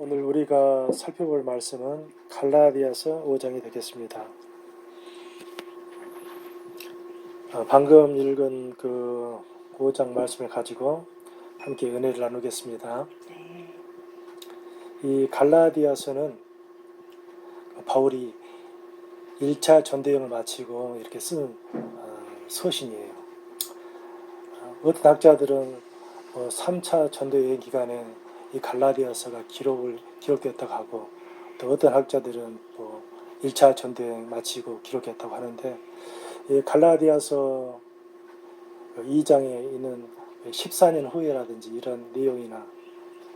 오늘 우리가 살펴볼 말씀은 갈라디아서 5장이 되겠습니다. 방금 읽은 그 5장 말씀을 가지고 함께 은혜를 나누겠습니다. 이 갈라디아서는 바울이 1차 전도여행을 마치고 이렇게 쓴 서신이에요. 어떤 학자들은 3차 전도여행 기간에 이 갈라디아서가 기록됐다고 하고, 또 어떤 학자들은 1차 전도여행 마치고 기록했다고 하는데, 이 갈라디아서 2장에 있는 14년 후에라든지 이런 내용이나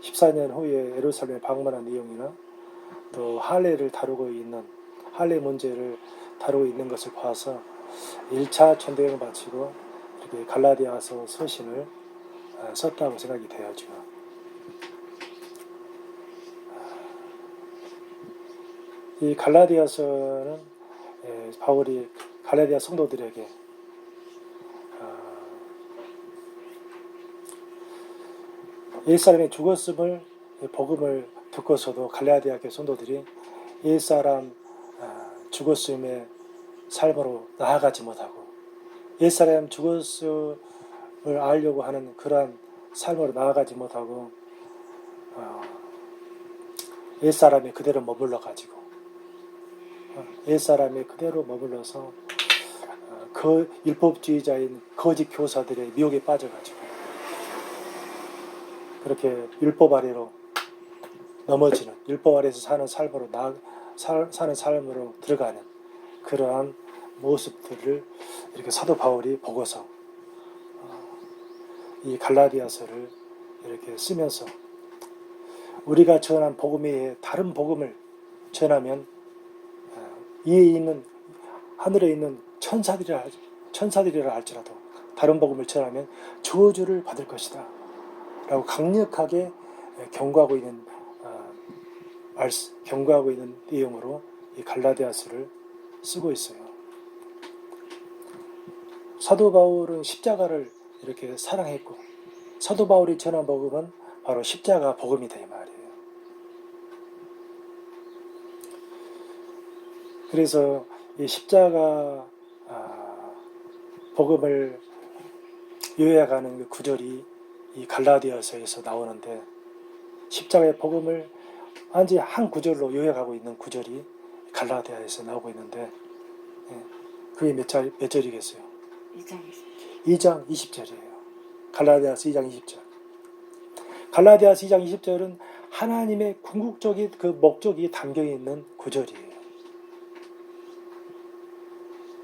14년 후에 예루살렘에 방문한 내용이나 또 할례를 다루고 있는 할례 문제를 다루고 있는 것을 봐서 1차 전도여행을 마치고 이렇게 갈라디아서 서신을 썼다고 생각이 되어지고, 이 갈라디아서는 바울이 갈라디아 성도들에게 옛사람이 죽었음을 복음을 듣고서도 갈라디아 교회 성도들이 옛사람 죽었음의 삶으로 나아가지 못하고 옛사람 죽었음을 알려고 하는 그러한 삶으로 나아가지 못하고 옛사람이 그대로 머물러 가지고 옛사람이 그대로 머물러서 그 율법주의자인 거짓 교사들의 미혹에 빠져가지고 그렇게 율법 아래로 넘어지는, 율법 아래에서 사는 삶으로 들어가는 그러한 모습들을 이렇게 사도 바울이 보고서 이 갈라디아서를 이렇게 쓰면서 우리가 전한 복음 외에 다른 복음을 전하면 위에 있는 하늘에 있는 천사들이라 할지라도 다른 복음을 전하면 저주를 받을 것이다 라고 강력하게 경고하고 있는 내용으로 이 갈라디아서를 쓰고 있어요. 사도 바울은 십자가를 이렇게 사랑했고, 사도 바울이 전한 복음은 바로 십자가 복음이다 이 말이에요. 그래서 이 십자가 복음을 요약하는 그 구절이 이 갈라디아서에서 나오는데, 십자가의 복음을 완전히 한 구절로 요약하고 있는 구절이 갈라디아에서 나오고 있는데, 그게 몇 절이겠어요? 2장 20절이에요. 갈라디아서 2장 20절. 갈라디아서 2장 20절은 하나님의 궁극적인 그 목적이 담겨 있는 구절이에요.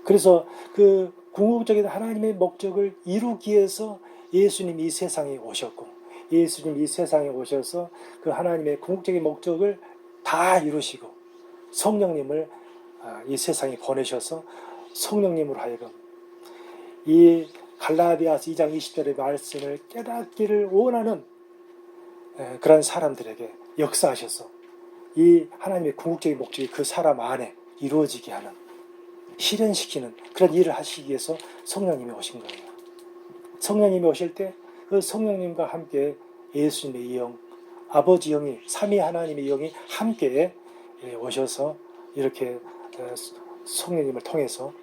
그래서 그 궁극적인 하나님의 목적을 이루기 위해서 예수님이 이 세상에 오셨고, 예수님이 이 세상에 오셔서 그 하나님의 궁극적인 목적을 다 이루시고 성령님을 이 세상에 보내셔서 성령님으로 하여금 이 갈라디아서 2장 20절의 말씀을 깨닫기를 원하는 그런 사람들에게 역사하셔서 이 하나님의 궁극적인 목적이 그 사람 안에 이루어지게 하는, 실현시키는 그런 일을 하시기 위해서 성령님이 오신 거예요. 성령님이 오실 때 그 성령님과 함께 예수님의 영, 아버지 영이, 삼위 하나님의 영이 함께 오셔서 이렇게 성령님을 통해서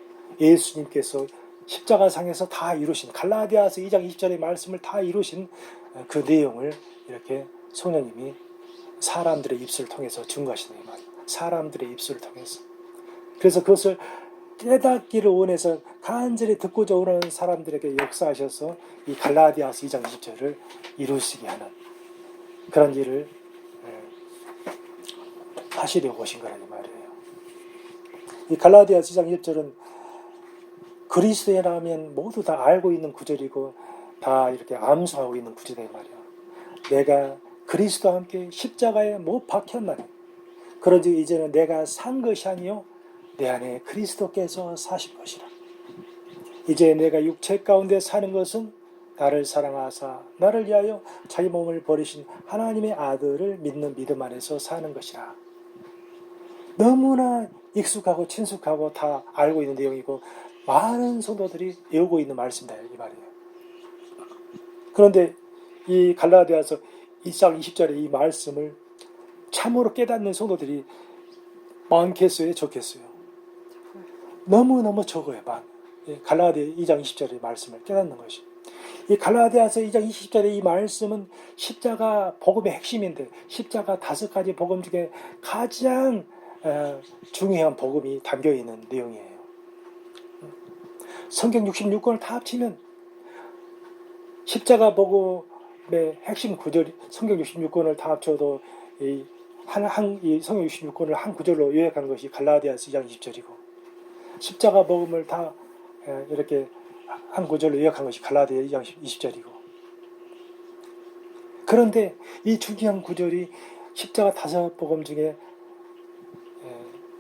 예수님께서 십자가상에서 다 이루신, 갈라디아서 2장 20절의 말씀을 다 이루신 그 내용을 이렇게 성령님이 사람들의 입술을 통해서 증거하시는 말이에요. 사람들의 입술을 통해서. 그래서 그것을 깨닫기를 원해서 간절히 듣고자 원하는 사람들에게 역사하셔서 이 갈라디아서 2장 20절을 이루시게 하는 그런 일을 하시려고 오신 거라는 말이에요. 이 갈라디아서 2장 20절은 그리스도인이라면 모두 다 알고 있는 구절이고 다 이렇게 암송하고 있는 구절이란 말이에요. 내가 그리스도와 함께 십자가에 못 박혔나니 그런즉 이제는 내가 산 것이 아니요 내 안에 그리스도께서 사실 것이라. 이제 내가 육체 가운데 사는 것은 나를 사랑하사 나를 위하여 자기 몸을 버리신 하나님의 아들을 믿는 믿음 안에서 사는 것이라. 너무나 익숙하고 친숙하고 다 알고 있는 내용이고 많은 성도들이 외우고 있는 말씀이다 이 말이에요. 그런데 이 갈라디아서 1장 20절의 이 말씀을 참으로 깨닫는 성도들이 많겠어요, 적겠어요? 너무너무 적어요. 갈라디아 2장 20절의 말씀을 깨닫는 것이. 이 갈라디아서 2장 20절의 이 말씀은 십자가 복음의 핵심인데, 십자가 5가지 복음 중에 가장 중요한 복음이 담겨 있는 내용이에요. 성경 66권을 다 합치면 십자가 복음의 핵심 구절이, 성경 66권을 다 합쳐도 이 성경 66권을 한 구절로 요약하는 것이 갈라디아서 2장 20절이고, 십자가 복음을 다 이렇게 한 구절로 요약한 것이 갈라디아 2장 20절이고, 그런데 이 중요한 구절이 십자가 5복음 중에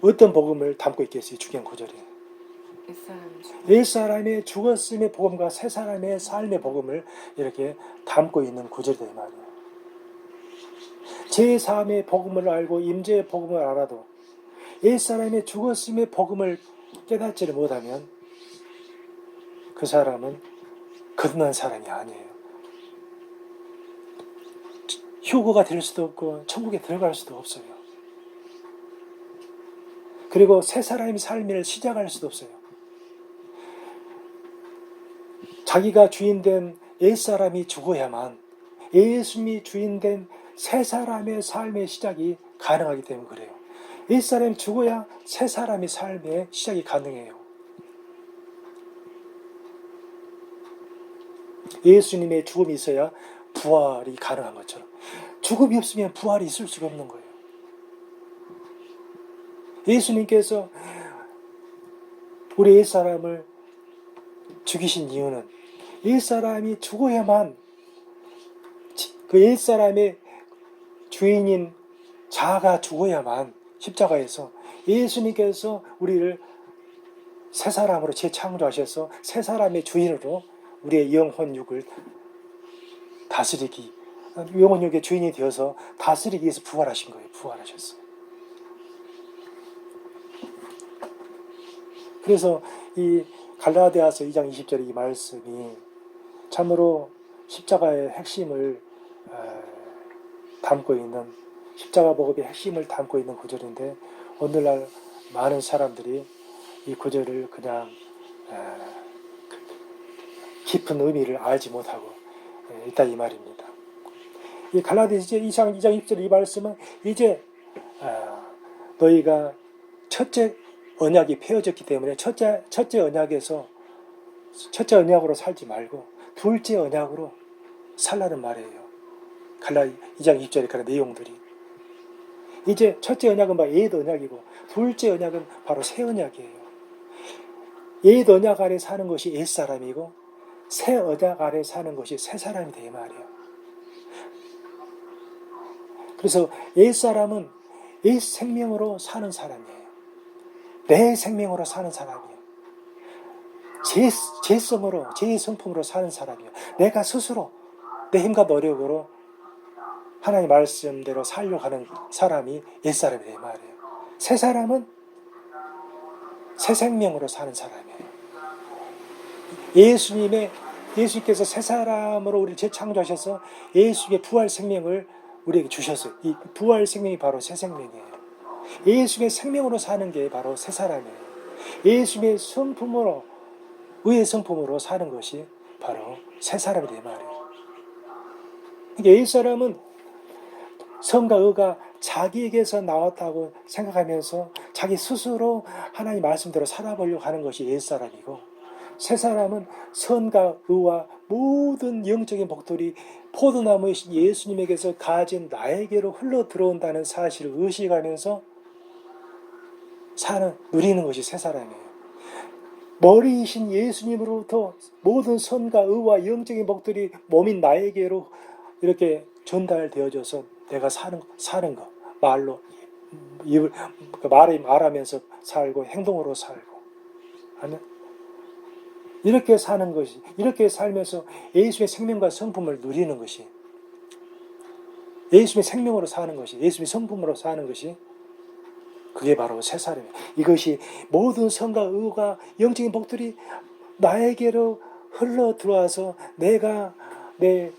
어떤 복음을 담고 있겠어요? 중요한 구절이 옛사람의 죽었음의 복음과 새사람의 삶의 복음을 이렇게 담고 있는 구절이다 이 말이에요. 제3의 복음을 알고 임재의 복음을 알아도 옛사람의 죽었음의 복음을 깨닫지를 못하면 그 사람은 거듭난 사람이 아니에요. 휴거가 될 수도 없고 천국에 들어갈 수도 없어요. 그리고 새 사람의 삶을 시작할 수도 없어요. 자기가 주인된 옛사람이 죽어야만 예수님이 주인된 새 사람의 삶의 시작이 가능하기 때문에 그래요. 옛사람이 죽어야 새 사람의 삶의 시작이 가능해요. 예수님의 죽음이 있어야 부활이 가능한 것처럼 죽음이 없으면 부활이 있을 수가 없는 거예요. 예수님께서 우리 옛사람을 죽이신 이유는 옛사람이 죽어야만 그 옛사람의 주인인 자아가 죽어야만 십자가에서 예수님께서 우리를 새 사람으로 재창조하셔서 새 사람의 주인으로 우리의 영혼육을 다스리기, 영혼육의 주인이 되어서 다스리기 위해서 부활하신 거예요. 부활하셨어요. 그래서 이 갈라디아서 2장 20절의 이 말씀이 참으로 십자가의 핵심을 담고 있는, 십자가 복음의 핵심을 담고 있는 구절인데, 오늘날 많은 사람들이 이 구절을 그냥 깊은 의미를 알지 못하고 있다 이 말입니다. 이 갈라디아서 2장 20절 이 말씀은 이제 너희가 첫째 언약이 폐허졌기 때문에 첫째 언약으로 살지 말고 둘째 언약으로 살라는 말이에요. 갈라디아 2장 20절에 그런 내용들이. 이제 첫째 언약은 바로 옛 언약이고 둘째 언약은 바로 새 언약이에요. 옛 언약 아래 사는 것이 옛 사람이고 새 언약 아래 사는 것이 새 사람이 돼 말이에요. 그래서 옛 사람은 옛 생명으로 사는 사람이에요. 내 생명으로 사는 사람이에요. 제성으로, 제 성품으로 사는 사람이에요. 내가 스스로 내 힘과 노력으로 하나님 말씀대로 살려고 하는 사람이 옛사람이에요 말이에요. 새 사람은 새 생명으로 사는 사람이에요. 예수님께서 새 사람으로 우리를 재창조하셔서 예수의 부활 생명을 우리에게 주셨어요. 이 부활 생명이 바로 새 생명이에요. 예수의 생명으로 사는 게 바로 새 사람이에요. 예수의 성품으로, 의의 성품으로 사는 것이 바로 새 사람이 된 말이에요. 그러니까 옛사람은 성과 의가 자기에게서 나왔다고 생각하면서 자기 스스로 하나님 말씀대로 살아보려고 하는 것이 옛사람이고, 새 사람은 선과 의와 모든 영적인 복들이 포도나무이신 예수님에게서 가진 나에게로 흘러 들어온다는 사실을 의식하면서 누리는 것이 새 사람이에요. 머리이신 예수님으로부터 모든 선과 의와 영적인 복들이 몸인 나에게로 이렇게 전달되어져서 내가 사는 거, 말로 말하면서 살고 행동으로 살고 하면 이렇게 사는 것이, 이렇게 살면서 예수의 생명과 성품을 누리는 것이, 예수의 생명으로 사는 것이, 예수의 성품으로 사는 것이, 그게 바로 새 사람이에요. 이것이 모든 선과 의가 영적인 복들이 나에게로 흘러 들어와서 내가 내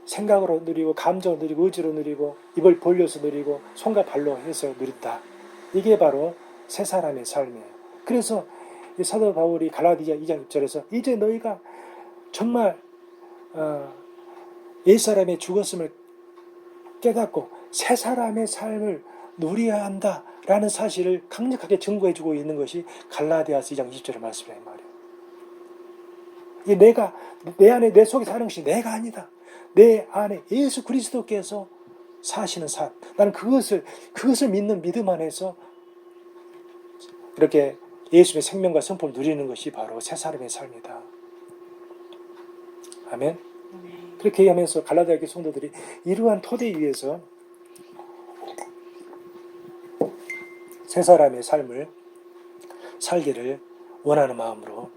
생각으로 누리고 감정으로 누리고 의지로 누리고 입을 벌려서 누리고 손과 발로 해서 누린다. 이게 바로 새 사람의 삶이에요. 그래서 이 사도 바울이 갈라디아 2장 1절에서 이제 너희가 정말 옛사람의 죽었음을 깨닫고 새 사람의 삶을 누려야 한다라는 사실을 강력하게 증거해주고 있는 것이 갈라디아서 2장 20절의 말씀이란 말이에요. 이 내가 내 안에 내 속에 사는 것이 내가 아니다. 내 안에 예수 그리스도께서 사시는 삶. 나는 그것을 믿는 믿음 안에서 이렇게 예수의 생명과 성품을 누리는 것이 바로 새 사람의 삶이다. 아멘. 그렇게 하면서 갈라디아 교회 성도들이 이러한 토대 위에서 새 사람의 삶을 살기를 원하는 마음으로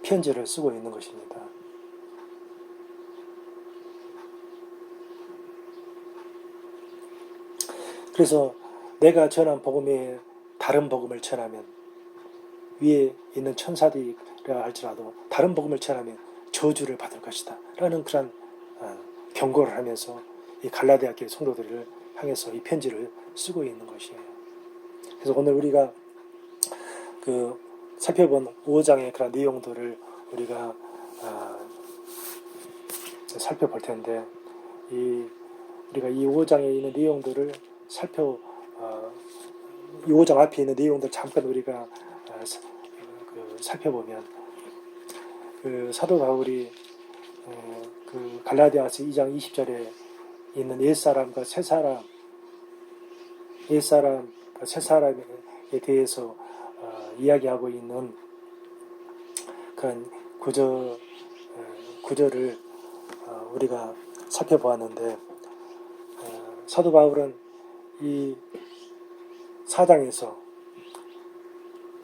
편지를 쓰고 있는 것입니다. 그래서 내가 전한 복음에 다른 복음을 전하면 위에 있는 천사들이라 할지라도 다른 복음을 전하면 저주를 받을 것이다 라는 그런 경고를 하면서 이 갈라디아 교회 성도들을 향해서 이 편지를 쓰고 있는 것이에요. 그래서 오늘 우리가 그 살펴본 5장의 그런 내용들을 우리가 살펴볼 텐데 우리가 이 5장에 있는 내용들을 이 5장 앞에 있는 내용들 잠깐 우리가 살펴보면 그 사도 바울이 그 갈라디아서 2장 20절에 있는 옛사람과 새사람과 새사람에 대해서 이야기하고 있는 그런 구절을 우리가 살펴보았는데 사도 바울은 이 4장에서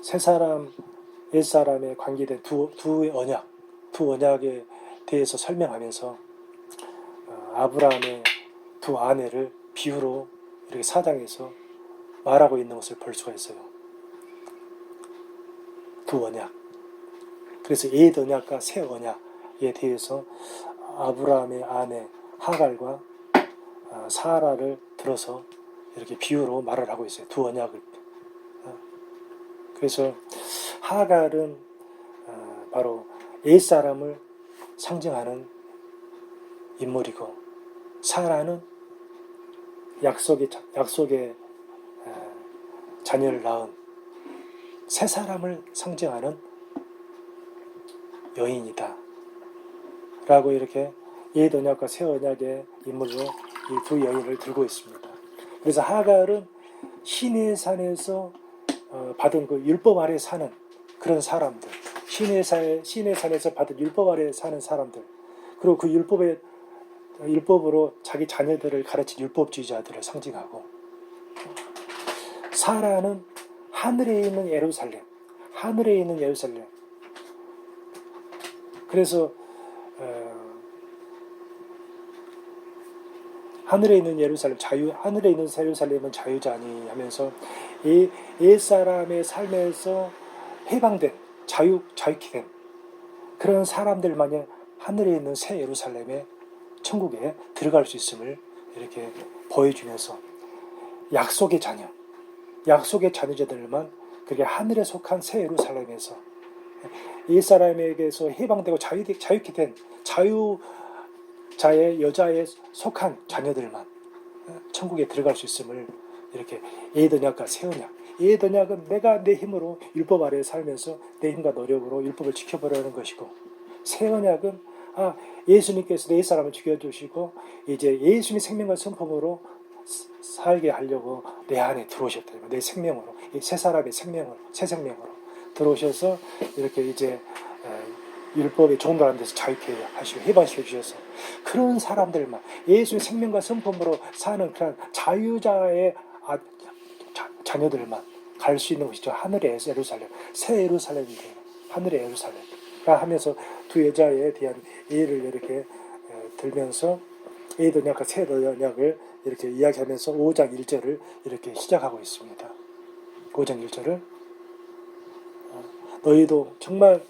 새사람, 옛사람에 관계된 두 언약에 대해서 설명하면서 아브라함의 두 아내를 비유로 이렇게 4장에서 말하고 있는 것을 볼 수가 있어요. 두 언약. 그래서 옛 언약과 새 언약에 대해서 아브라함의 아내 하갈과 사라를 들어서 이렇게 비유로 말을 하고 있어요. 두 언약을. 그래서 하갈은 바로 옛사람을 상징하는 인물이고 사라는 약속의 자녀를 낳은 새 사람을 상징하는 여인이다 라고 이렇게 옛 언약과 새 언약의 인물로 이 두 여인을 들고 있습니다. 그래서 하갈은 시내산에서 받은 그 율법 아래 사는 그런 사람들, 시내산에서 받은 율법 아래 사는 사람들, 그리고 그 율법으로 자기 자녀들을 가르친 율법주의자들을 상징하고, 사라는 하늘에 있는 예루살렘. 그래서 하늘에 있는 예루살렘, 하늘에 있는 예루살렘은 자유자니 하면서 이 옛사람의 삶에서 해방된, 자유케 된 그런 사람들만이 하늘에 있는 새 예루살렘의 천국에 들어갈 수 있음을 이렇게 보여주면서 약속의 자녀자들만 그게 하늘에 속한 새 예루살렘에서 옛사람에게서 해방되고 자유케 된 자유자의 여자에 속한 자녀들만 천국에 들어갈 수 있음을 이렇게 옛 언약과 새 언약. 옛 언약은 내가 내 힘으로 율법 아래에 살면서 내 힘과 노력으로 율법을 지켜보려는 것이고, 새 언약은 예수님께서 내 사람을 죽여주시고 이제 예수님의 생명과 성품으로 살게 하려고 내 안에 들어오셨다. 내 생명으로, 새 사람의 생명으로, 새 생명으로 들어오셔서 이렇게 이제 율법의 종도하는 데서 자유케 하시고 해방시켜 주셔서 그런 사람들만 예수의 생명과 성품으로 사는 그런 자유자의 자녀들만 갈 수 있는 것이죠. 하늘의 예루살렘, 새 예루살렘이에요. 하늘의 예루살렘가 하면서 두 여자에 대한 예를 이렇게 들면서 옛 언약과 새 언약을 이렇게 이야기하면서 5장 1절을 이렇게 시작하고 있습니다. 5장 1절을 너희도 정말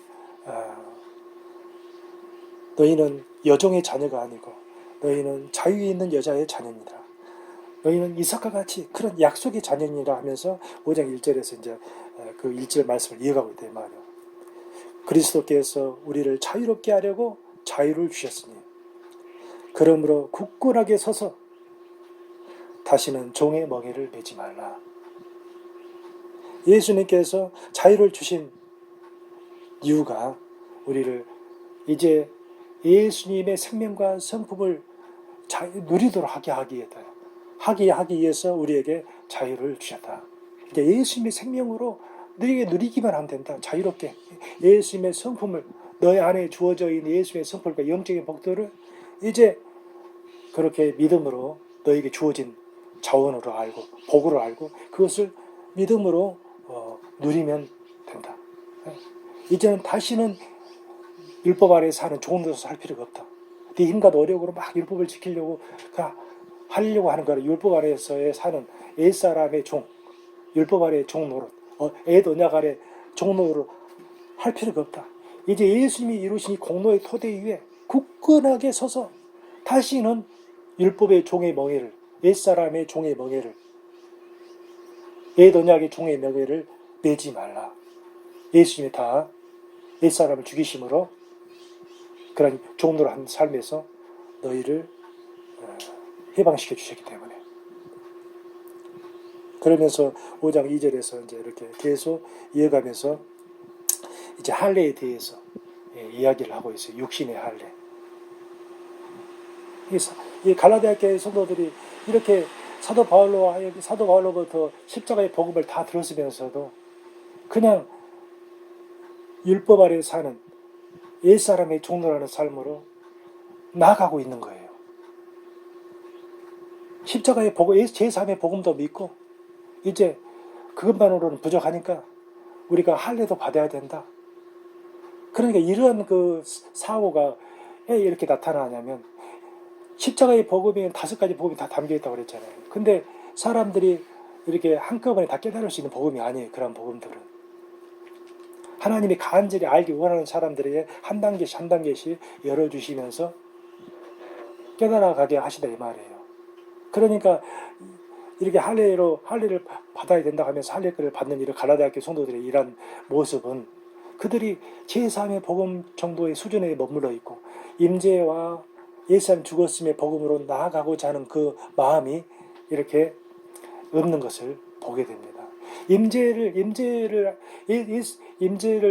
너희는 여종의 자녀가 아니고 너희는 자유에 있는 여자의 자녀니라. 너희는 이삭과 같이 그런 약속의 자녀니라 하면서 5장 1절에서 이제 그 1절 말씀을 이어가고 있다 이 말이에요. 그리스도께서 우리를 자유롭게 하려고 자유를 주셨으니 그러므로 굳건하게 서서 다시는 종의 멍에를 매지 말라. 예수님께서 자유를 주신 이유가 우리를 이제 예수님의 생명과 성품을 누리도록 하기 위해서 우리에게 자유를 주셨다. 이제 예수님의 생명으로 누리기만 하면 된다. 자유롭게 예수님의 성품을 너의 안에 주어져 있는 예수님의 성품과 영적인 복들을 이제 그렇게 믿음으로 너에게 주어진 자원으로 알고 복으로 알고 그것을 믿음으로 누리면 된다. 이제는 다시는 율법 아래 사는 종으로서 할 필요가 없다. 네 힘과 노력으로 막 율법을 지키려고 하려고 하는 거라. 율법 아래에서의 사는 옛사람의 종, 율법 아래의 종노릇, 옛 언약 아래 종노릇 할 필요가 없다. 이제 예수님이 이루신 이 공로의 토대 위에 굳건하게 서서 다시는 율법의 종의 멍에를, 옛사람의 종의 멍에를, 옛 언약의 종의 멍에를 매지 말라. 예수님이 다 옛사람을 죽이심으로 그런 종로를 한 삶에서 너희를 해방시켜 주셨기 때문에. 그러면서 5장 2절에서 이제 이렇게 계속 이어가면서 이제 할례에 대해서 이야기를 하고 있어요. 육신의 할례. 이 갈라디아 교회 성도들이 이렇게 사도 바울로부터 십자가의 복음을 다 들었으면서도 그냥 율법 아래 사는 옛사람의 종로라는 삶으로 나아가고 있는 거예요. 십자가의 복음, 제3의 복음도 믿고 이제 그것만으로는 부족하니까 우리가 할례도 받아야 된다. 그러니까 이런 그 사고가 왜 이렇게 나타나냐면 십자가의 복음에는 5가지 복음이 다 담겨있다고 그랬잖아요. 근데 사람들이 이렇게 한꺼번에 다 깨달을 수 있는 복음이 아니에요. 그런 복음들은. 하나님이 간절히 알기 원하는 사람들에게 한 단계씩 한 단계씩 열어주시면서 깨달아가게 하시다 이 말이에요. 그러니까 이렇게 할례를 받아야 된다 하면서 할례를 받는 이런 갈라디아 교회 성도들의 이런 모습은 그들이 제3의 복음 정도의 수준에 머물러 있고 임재와 예수님 죽었음의 복음으로 나아가고자 하는 그 마음이 이렇게 없는 것을 보게 됩니다. 임재를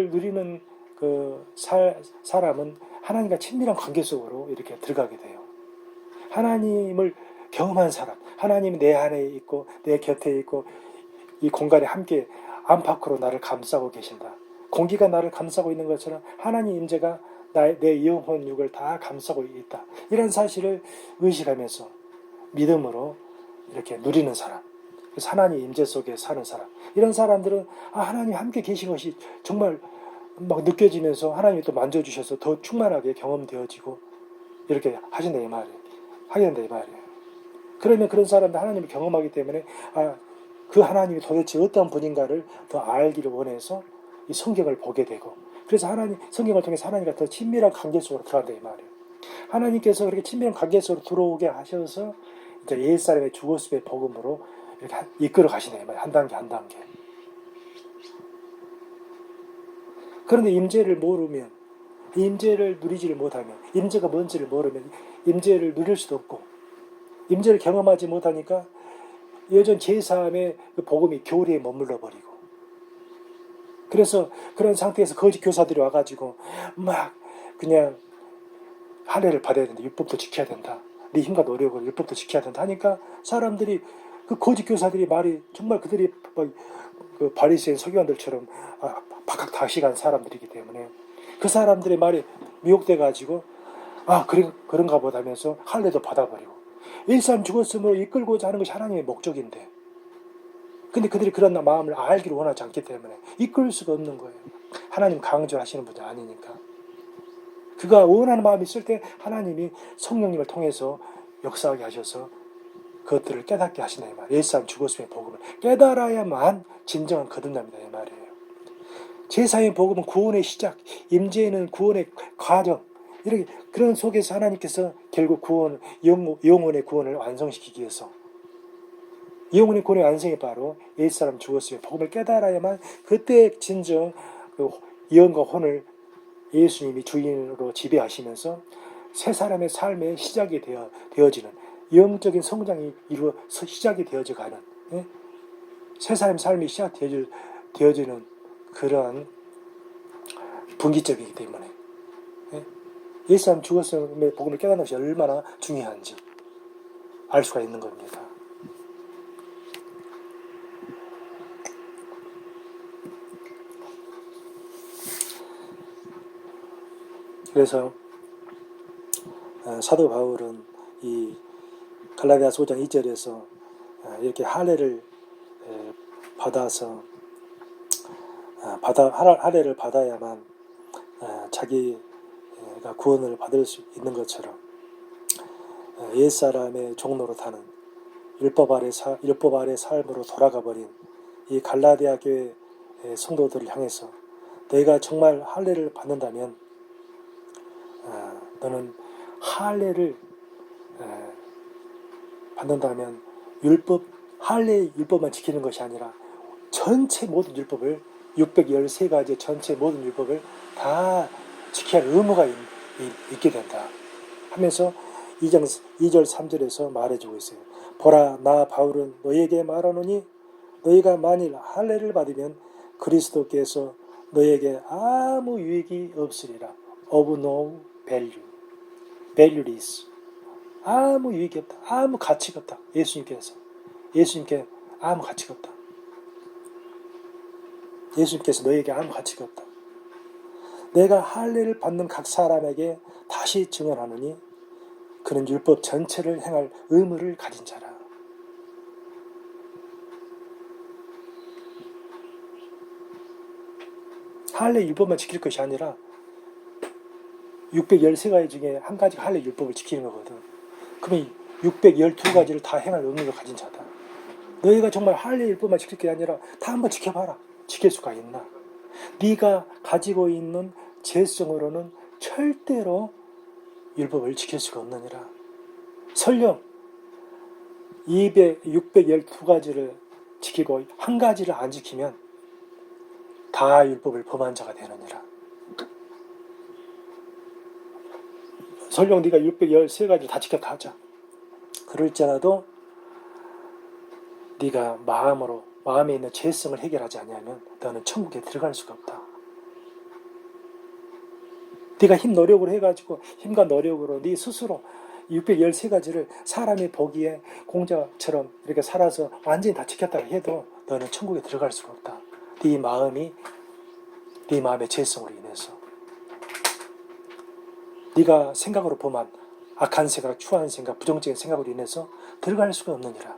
누리는 그 사람은 하나님과 친밀한 관계 속으로 이렇게 들어가게 돼요. 하나님을 경험한 사람, 하나님이 내 안에 있고 내 곁에 있고 이 공간에 함께 안팎으로 나를 감싸고 계신다. 공기가 나를 감싸고 있는 것처럼 하나님 임재가 내 영혼 육을 다 감싸고 있다. 이런 사실을 의식하면서 믿음으로 이렇게 누리는 사람, 그래서 하나님 임재 속에 사는 사람, 이런 사람들은 하나님 함께 계신 것이 정말 막 느껴지면서 하나님이 또 만져주셔서 더 충만하게 경험되어지고 이렇게 하신다 이 말이에요. 하게 된다 이 말이에요. 그러면 그런 사람들 하나님을 경험하기 때문에 그 하나님이 도대체 어떤 분인가를 더 알기를 원해서 이 성경을 보게 되고, 그래서 성경을 통해서 하나님과 더 친밀한 관계 속으로 들어간다 이 말이에요. 하나님께서 그렇게 친밀한 관계 속으로 들어오게 하셔서 이제 옛사람의 죽었음의 복음으로 이렇게 이끌어 가시네 이 말이에요. 한 단계 한 단계. 그런데 임재를 모르면, 임재를 누리지를 못하면, 임재가 뭔지를 모르면 임재를 누릴 수도 없고, 임재를 경험하지 못하니까 여전 제3의 그 복음이 교리에 머물러 버리고, 그래서 그런 상태에서 거짓 교사들이 와가지고 막 그냥 할례를 받아야 된다, 율법도 지켜야 된다, 네 힘과 노력으로 율법도 지켜야 된다 하니까 사람들이, 그 거짓 교사들이 말이 정말 그들이 그 바리새인 서기관들처럼 박학다식한 사람들이기 때문에 그 사람들의 말이 미혹돼가지고 그런가 보다 하면서 할례도 받아버리고, 일산 죽었으므로 이끌고자 하는 것이 하나님의 목적인데, 근데 그들이 그런 마음을 알기를 원하지 않기 때문에 이끌 수가 없는 거예요. 하나님 강조하시는 분이 아니니까. 그가 원하는 마음이 있을 때 하나님이 성령님을 통해서 역사하게 하셔서 그것들을 깨닫게 하시나 이 말이에요. 옛사람 죽었음의 복음을 깨달아야만 진정한 거듭납니다 이 말이에요. 제사의 복음은 구원의 시작, 임재는 구원의 과정, 이렇게 그런 속에서 하나님께서 결국 구원, 영혼의 구원을 완성시키기 위해서, 영혼의 구원의 완성이 바로 옛사람 죽었으며 복음을 깨달아야만 그때 진정 그 영과 혼을 예수님이 주인으로 지배하시면서 새 사람의 삶의 시작이 되어지는, 영적인 성장이 시작이 되어져가는, 새 사람의 삶이 시작되어지는 그러한 분기점이기 때문에 옛사람 죽었음의 복음을 깨닫는 것이 얼마나 중요한지 알 수가 있는 겁니다. 그래서 사도 바울은 이 갈라디아서 5장 2절에서 이렇게 할례를 받아서 할례를 받아야만 자기가 구원을 받을 수 있는 것처럼 옛사람의 종로로 타는 율법 아래 삶으로 돌아가 버린 이 갈라디아 교회 성도들을 향해서 너희가 정말 할례를 받는다면 너는 할례를 받는다면 할례의 율법만 지키는 것이 아니라 전체 모든 율법을 613가지 전체 모든 율법을 다 지켜야 할 의무가 있게 된다 하면서 2절 3절에서 말해주고 있어요. 보라, 나 바울은 너희에게 말하노니 너희가 만일 할례를 받으면 그리스도께서 너희에게 아무 유익이 없으리라. of no value. valueless. 아무 유익이 없다. 아무 가치가 없다. 예수님께 아무 가치가 없다. 예수님께서 너희에게 아무 가치가 없다. 내가 할례를 받는 각 사람에게 다시 증언하노니 그는 율법 전체를 행할 의무를 가진 자라. 할례 율법만 지킬 것이 아니라 613가지 중에 한 가지가 할례 율법을 지키는 거거든. 그러면 612가지를 다 행할 의무를 가진 자다. 너희가 정말 할례 율법만 지킬 게 아니라 다 한번 지켜봐라. 지킬 수가 있나? 네가 가지고 있는 죄성으로는 절대로 율법을 지킬 수가 없느니라. 설령 612가지를 지키고 한 가지를 안 지키면 다 율법을 범한 자가 되느니라. 설령 네가 613가지를 다 지켰다 하자. 그럴지라도 네가 마음에 있는 죄성을 해결하지 않으면 너는 천국에 들어갈 수가 없다. 네가 힘과 노력으로 네 스스로 613가지를 사람이 보기에 공자처럼 이렇게 살아서 완전히 다 지켰다고 해도 너는 천국에 들어갈 수가 없다. 네 마음의 죄성으로 인해서. 네가 생각으로 범한 악한 생각, 추한 생각, 부정적인 생각으로 인해서 들어갈 수가 없느니라.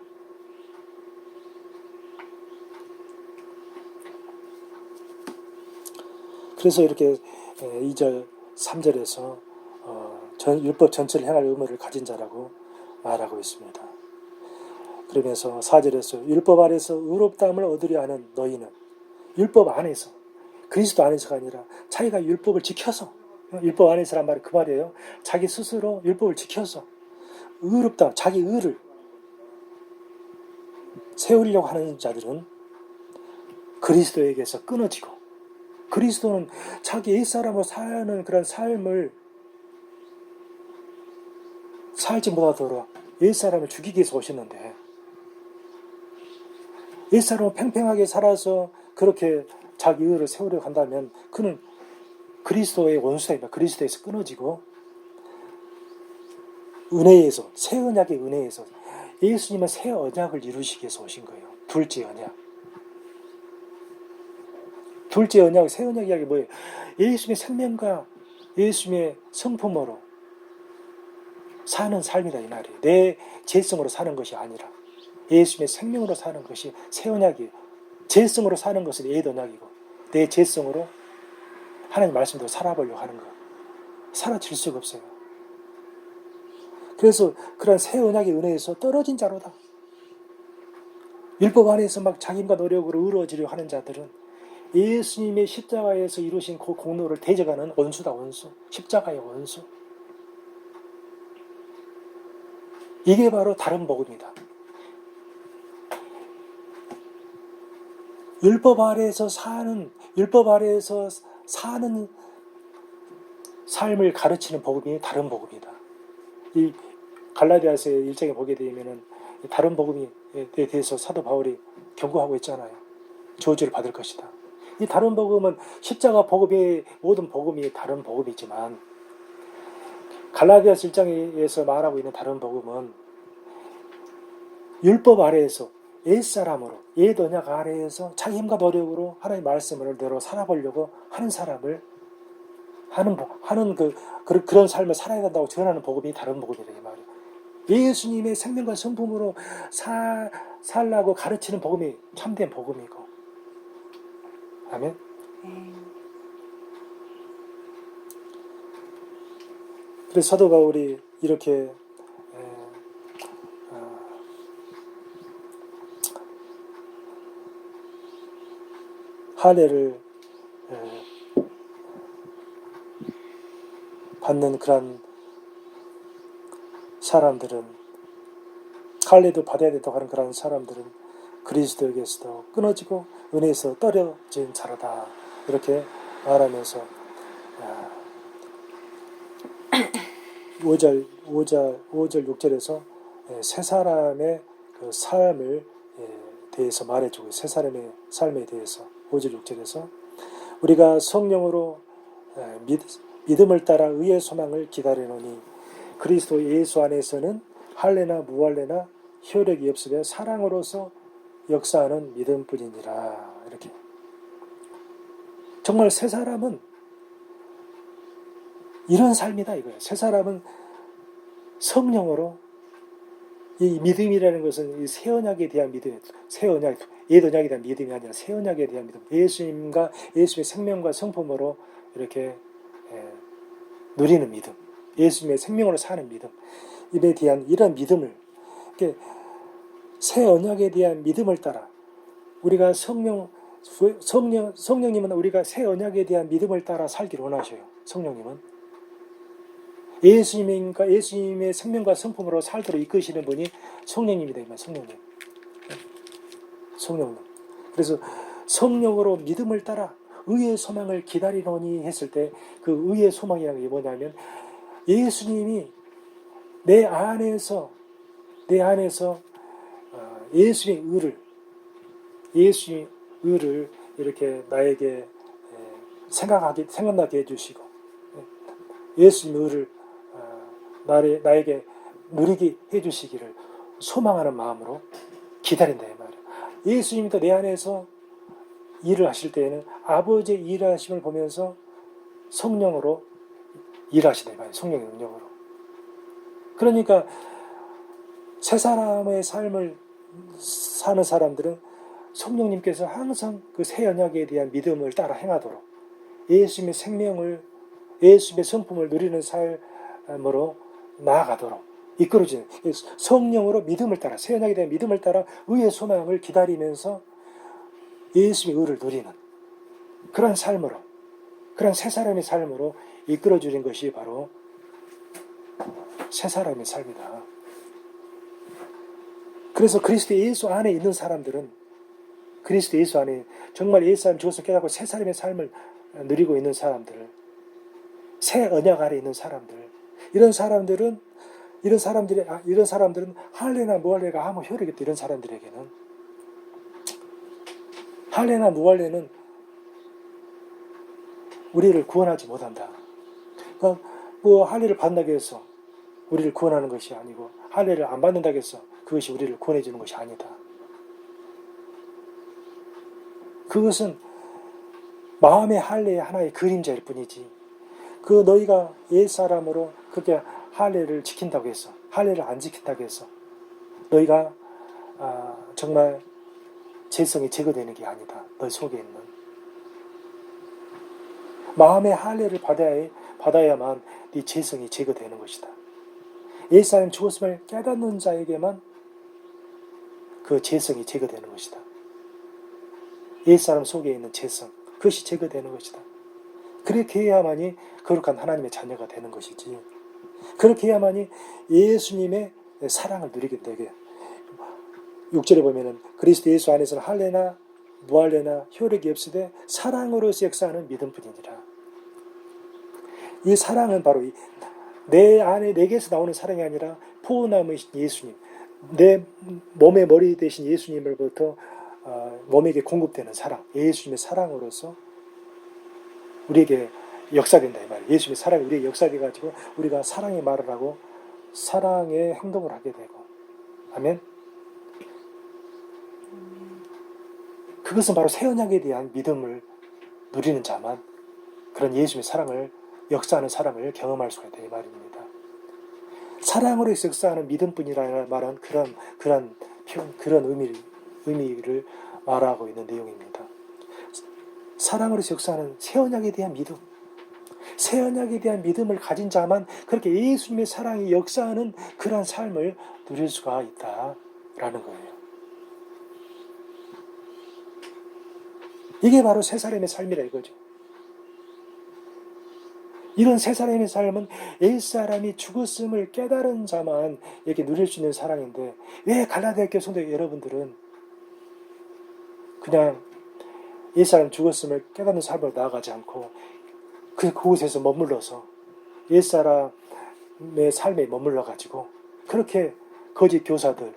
그래서 이렇게 2절, 3절에서 율법 전체를 행할 의무를 가진 자라고 말하고 있습니다. 그러면서 4절에서 율법 아래서 의롭다함을 얻으려 하는 너희는 율법 안에서, 그리스도 안에서가 아니라 자기가 율법을 지켜서, 율법 안에서란 말이 그 말이에요. 자기 스스로 율법을 지켜서 의롭다, 자기 의를 세우려고 하는 자들은 그리스도에게서 끊어지고, 그리스도는 자기 옛사람으로 사는 그런 삶을 살지 못하도록 옛사람을 죽이기 위해서 오셨는데, 옛사람은 팽팽하게 살아서 그렇게 자기 의를 세우려고 한다면 그는 그리스도의 원수다. 그리스도에서 끊어지고 은혜에서, 새 언약의 은혜에서 예수님은 새 언약을 이루시기 위해서 오신 거예요. 둘째 언약. 둘째 언약, 새 언약 이야기 뭐예요? 예수님의 생명과 예수님의 성품으로 사는 삶이다 이 말이에요. 내 죄성으로 사는 것이 아니라 예수님의 생명으로 사는 것이 새 언약이에요. 죄성으로 사는 것은 옛 언약이고 내 죄성으로 하나님 말씀대로 살아보려고 하는 것. 사라질 수가 없어요. 그래서 그런 새 언약의 은혜에서 떨어진 자로다. 율법 안에서 막 자기가 노력으로 의로워지려고 하는 자들은 예수님의 십자가에서 이루신 그 공로를 대적하는 원수다, 원수. 십자가의 원수. 이게 바로 다른 복음이다. 율법 아래에서 사는 삶을 가르치는 복음이 다른 복음이다. 이 갈라디아서의 1장에 보게 되면은 다른 복음에 대해서 사도 바울이 경고하고 있잖아요. 저주를 받을 것이다. 이 다른 복음은 십자가 복음의 모든 복음이 다른 복음이지만 갈라디아서 1장에서 말하고 있는 다른 복음은 율법 아래에서 옛사람으로 옛 언약 아래에서 자기 힘과 노력으로 하나님의 말씀을 대로 살아보려고 하는 사람을 그런 삶을 살아야 된다고 전하는 복음이 다른 복음이다 이 말이에요. 예수님의 생명과 성품으로 살라고 가르치는 복음이 참된 복음이고. 아멘. 그래서 사도 바울이 이렇게 할례를 받는 그런 사람들은, 할례도 받아야 된다고 하는 그런 사람들은 그리스도에게서도 끊어지고 은혜에서 떨어진 자라다, 이렇게 말하면서 5절 6절에서 세 사람의 그 삶을 대해서 말해주고, 세 사람의 삶에 대해서 5절 6절에서 우리가 성령으로 믿음을 따라 의의 소망을 기다리노니 그리스도 예수 안에서는 할례나 무할례나 효력이 없으며 사랑으로서 역사하는 믿음뿐이니라. 이렇게. 정말 세 사람은 이런 삶이다 이거예요. 세 사람은 성령으로, 이 믿음이라는 것은 이 새 언약에 대한 믿음, 옛 언약에 대한 믿음이 아니라 새 언약에 대한 믿음, 예수님과 예수의 생명과 성품으로 이렇게 누리는 믿음, 예수님의 생명으로 사는 믿음, 입에 대한 이런 믿음을, 새 언약에 대한 믿음을 따라 우리가 성령님은 우리가 새 언약에 대한 믿음을 따라 살기를 원하셔요. 성령님은 예수님의 생명과 성품으로 살도록 이끄시는 분이 성령님이다. 성령님. 그래서 성령으로 믿음을 따라 의의 소망을 기다리노니 했을 때 그 의의 소망이라는 게 뭐냐면 예수님이 내 안에서 예수의 의를 이렇게 나에게 생각나게 해주시고, 예수님의 의를 나에게 누리게 해주시기를 소망하는 마음으로 기다린다 이 말이에요. 예수님이 또 내 안에서 일을 하실 때에는 아버지의 일하심을 보면서 성령으로 일하시다 이 말이에요. 성령의 능력으로. 그러니까 새 사람의 삶을 사는 사람들은 성령님께서 항상 그 새 언약에 대한 믿음을 따라 행하도록, 예수님의 성품을 누리는 삶으로 나아가도록 이끌어지는, 성령으로 믿음을 따라, 새 언약에 대한 믿음을 따라 의의 소망을 기다리면서 예수님의 의를 누리는 그런 삶으로, 그런 새 사람의 삶으로 이끌어주는 것이 바로 새 사람의 삶이다. 그래서 그리스도 예수 안에 있는 사람들은, 그리스도 예수 안에 정말 예수 안에 죽어서 깨닫고 새 사람의 삶을 누리고 있는 사람들, 새 언약 아래 있는 사람들, 이런 사람들은 할례나 무할례가 아무 효력이 없다. 이런 사람들에게는 할례나 무할례는 우리를 구원하지 못한다. 그러니까 뭐 할례를 받는다고 해서 우리를 구원하는 것이 아니고, 할례를 안 받는다고 해서 그것이 우리를 구원해 주는 것이 아니다. 그것은 마음의 할례의 하나의 그림자일 뿐이지, 그 너희가 옛사람으로 그렇게 할례를 지킨다고 해서, 할례를 안 지킨다고 해서 너희가 정말 죄성이 제거되는 게 아니다. 너희 속에 있는 마음의 할례를 받아야만 네 죄성이 제거되는 것이다. 옛사람 죽었음을 깨닫는 자에게만 그 죄성이 제거되는 것이다. 옛사람 속에 있는 죄성, 그것이 제거되는 것이다. 그렇게 해야만이 거룩한 하나님의 자녀가 되는 것이지, 그렇게 해야만이 예수님의 사랑을 누리게 되게. 6절에 보면은 그리스도 예수 안에서는 할례나 무할례나 효력이 없으되 사랑으로서 역사하는 믿음뿐이니라. 이 사랑은 바로 내 안에 내게서 나오는 사랑이 아니라 포도나무이신 예수님, 내 몸의 머리 되신 예수님으로부터 몸에게 공급되는 사랑, 예수님의 사랑으로서 우리에게 역사된다 이 말이에요. 예수님의 사랑이 우리에게 역사돼 가지고 우리가 사랑의 말을 하고 사랑의 행동을 하게 되고. 아멘. 그것은 바로 새 언약에 대한 믿음을 누리는 자만 그런 예수님의 사랑을, 역사하는 사랑을 경험할 수가 있다 이 말입니다. 사랑으로 역사하는 믿음뿐이라는 말은 그런 의미를 말하고 있는 내용입니다. 사랑으로 역사하는 새 언약에 대한 믿음, 새 언약에 대한 믿음을 가진 자만 그렇게 예수님의 사랑이 역사하는 그러한 삶을 누릴 수가 있다라는 거예요. 이게 바로 새 사람의 삶이라 이거죠. 이런 새 사람의 삶은 옛사람이 죽었음을 깨달은 자만 이렇게 누릴 수 있는 사랑인데, 왜 갈라디아 교회 성도 여러분들은 그냥 옛사람 죽었음을 깨닫는 삶으로 나아가지 않고 그곳에서 머물러서 옛사람의 삶에 머물러가지고 그렇게 거짓 교사들,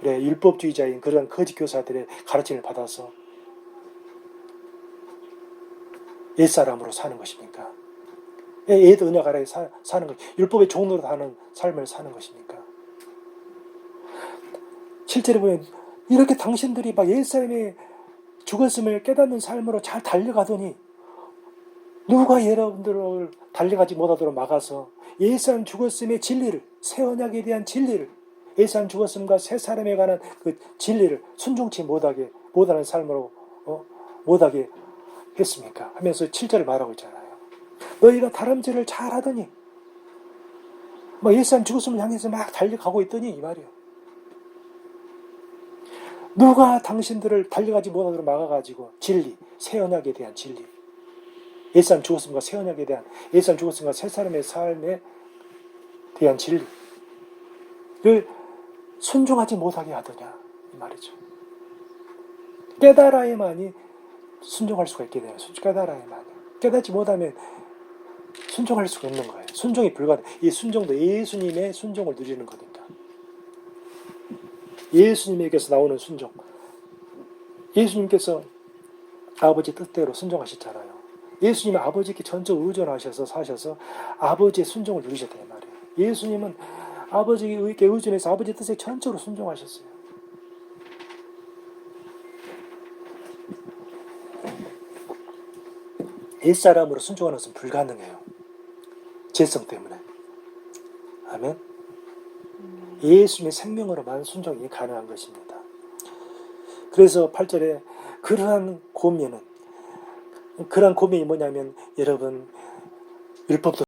율법주의자인 그런 거짓 교사들의 가르침을 받아서 옛사람으로 사는 것입니까? 옛 언약 아래 사는 것, 율법의 종로로 하는 삶을 사는 것입니까? 실제로 보면 이렇게 당신들이 막 옛사람의 죽었음을 깨닫는 삶으로 잘 달려가더니 누가 여러분들을 달려가지 못하도록 막아서 옛사람 죽었음의 진리를, 새 언약에 대한 진리를, 옛사람 죽었음과 새 사람에 관한 그 진리를 순종치 못하는 삶으로 못하게 했습니까? 하면서 7절을 말하고 있잖아요. 너희가 다람쥐를 잘 하더니 옛사람 죽었음을 향해서 막 달려가고 있더니 이 말이에요. 누가 당신들을 달려가지 못하도록 막아가지고 진리, 새 언약에 대한 진리, 옛사람 죽었음과 새 언약에 대한, 옛사람 죽었음과 새 사람의 삶에 대한 진리를 순종하지 못하게 하더냐 이 말이죠. 깨달아야만이 순종할 수가 있게 돼요. 깨달아야만이. 깨닫지 못하면 순종할 수가 없는 거예요. 순종이 불가능. 이 순종도 예수님의 순종을 누리는 거니까. 예수님에게서 나오는 순종. 예수님께서 아버지 뜻대로 순종하셨잖아요. 예수님은 아버지께 전적 의존하셔서 사셔서 아버지의 순종을 누리셨단 말이에요. 예수님은 아버지께 의존해서 아버지 뜻에 전적으로 순종하셨어요. 옛사람으로 순종하는 것은 불가능해요. 죄성 때문에. 아멘. 예수님의 생명으로만 순종이 가능한 것입니다. 그래서 8절에 그러한 고민이 뭐냐면, 여러분 율법도